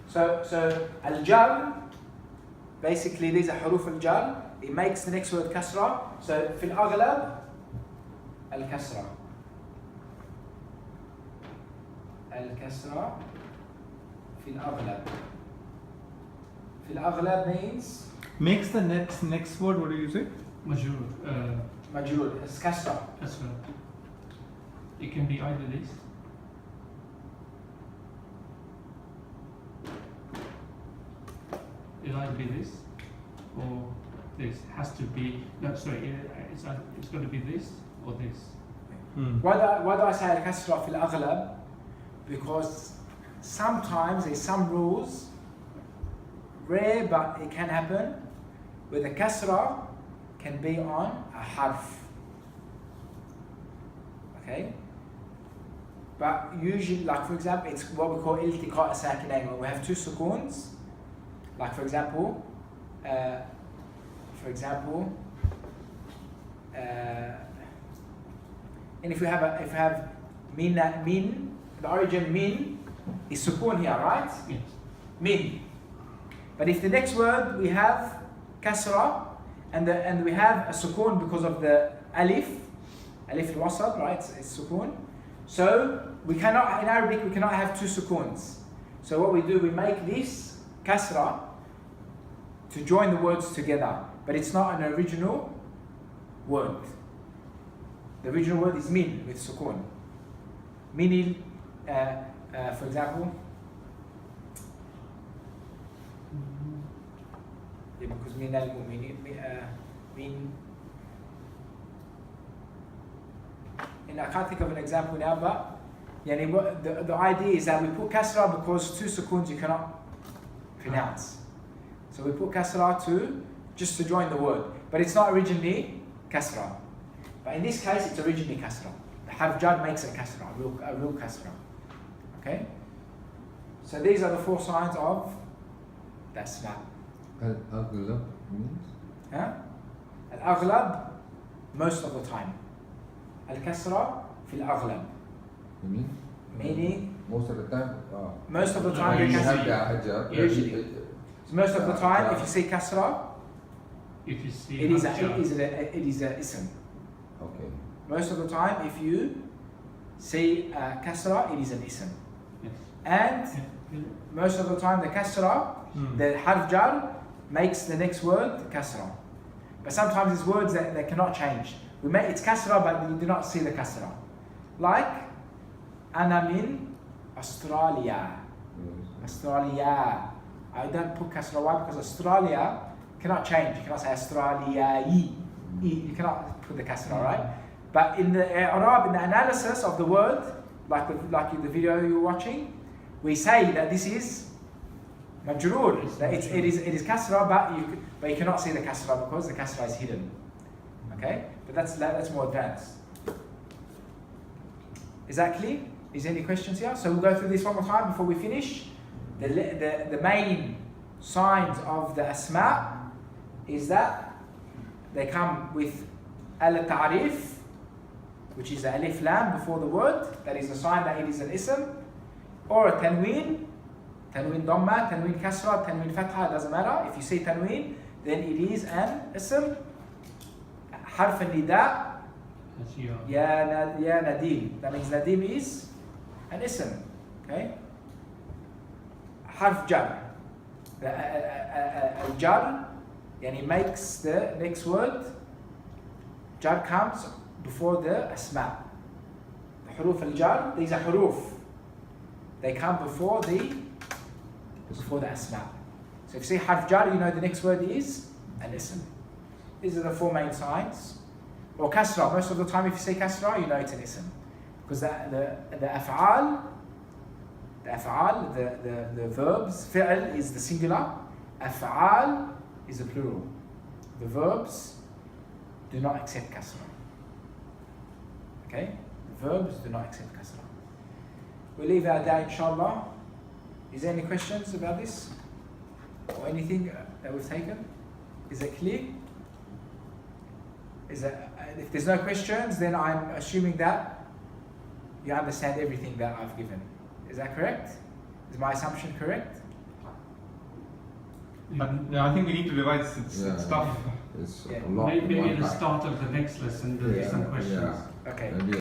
So al-jar, basically these are huruf al-jar. It makes the next word kasra. So في الأغلب al-kasra. Al-kasra في الأغلب. في الأغلب means Makes the next word, what do you say? Majrur. majrur. It's kasra. Kasra. It can be either this. It either be this or this. Has to be. No, sorry. It's got to be this or this. Why do I say al-kasra في الأغلب? Because sometimes there's some rules, rare but it can happen, where the kasra can be on a harf. Okay? But usually, like for example, it's what we call iltiqa sakinain, where we have two sukoons. Like for example, and if we have min, the origin min is sukoon here, right? Yes. Min. But if the next word we have kasra and we have a sukoon because of the alif al-wasat, right? It's sukoon. So we cannot, in Arabic, we cannot have two sukoons. So what we do, we make this kasra to join the words together, but it's not an original word. The original word is min with sukoon. Minil, for example, yeah, because min al-mu'minin, min. And I can't think of an example now, but the idea is that we put kasra because two sukoons you cannot pronounce. So we put kasra just to join the word, but it's not originally kasra. But in this case, it's originally kasra. The harf jar makes it kasra, a real kasra. Okay? So these are the four signs of the asma. Al-aghlab means? Huh? Al-aghlab, most of the time. Al-kasra fil aghlab. You mean? Meaning, Most of the time? most of the No, time When you you can have see. the hajjab. Usually. So most of the time, if you see kasra, If you see it is Hajjah, a ism. Okay. Most of the time, if you see kasra, it is an ism. yes. And Yeah. most of the time, the kasra, the harf jar, makes the next word kasra. But sometimes it's words that cannot change. It's kasra, but you do not see the kasra. Like, ana min Australia. Australia. I don't put kasra. Why? Because Australia cannot change. You cannot say Australia. You cannot put the kasra, right? But in the Arab, in the analysis of the word, like in the video you're watching, we say that this is majroor. That it is kasra, but you cannot see the kasra because the kasra is hidden. Okay, but that's more advanced. Is that clear? Is there any questions here? So we'll go through this one more time before we finish. The main signs of the asma is that they come with al-ta'rif, which is the alif lam before the word. That is a sign that it is an ism, or a tanween dhamma, tanween kasra, tanween fatha. It doesn't matter. If you say tanween, then it is an ism. Harf al-nida. Hajjah. Ya Nadim. That means Nadim is an ism. Okay? Harf jar. Al-jar, yani makes the next word. Jar comes before the asma. The huruf al-jar, these are huruf. They come before the asma. So if you say harf jar, you know the next word is an ism. These are the four main signs. Or kasra, most of the time if you say kasra, you know it's an ism. Because the af'al, the verbs, fi'l is the singular, af'al is the plural. The verbs do not accept kasra. Okay? The verbs do not accept kasra. We'll leave our day, inshallah. Is there any questions about this? Or anything that we've taken? Is it clear? If there's no questions, then I'm assuming that you understand everything that I've given. Is that correct? Is my assumption correct? But, yeah, I think we need to revise. It's Yeah. tough. It's Yeah. a lot. Maybe in one at the time. start of the next lesson there'll be Yeah. some questions. Yeah. Okay. Maybe